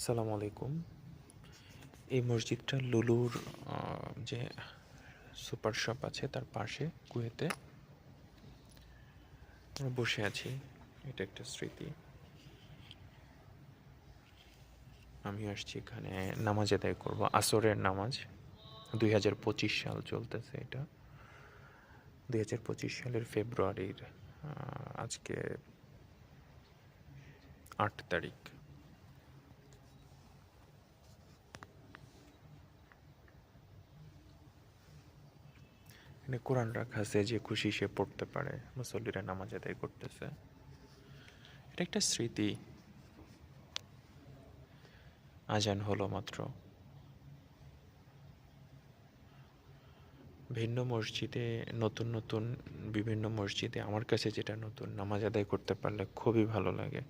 আসসালামু আলাইকুম। এই মসজিদটা লুলুর যে সুপার শপ আছে তার পাশে কুয়েতে। আমরা বসে আছি, এটা একটা স্মৃতি। আমি আসছি এখানে নামাজ আদায় করব, আসরের নামাজ। 2025 সাল চলতেছে এটা, 2025 সালের ফেব্রুয়ারির আজকে 8 তারিখ। এখানে কোরআন রাখা আছে, যে খুশি সে পড়তে পারে, মুসল্লিরা নামাজ আদায় করতেছে। এটা একটা স্মৃতি। আজান হলো মাত্র। ভিন্ন মসজিদে নতুন বিভিন্ন মসজিদে আমার কাছে যেটা নতুন, নামাজ আদায় করতে পারলে খুবই ভালো লাগে।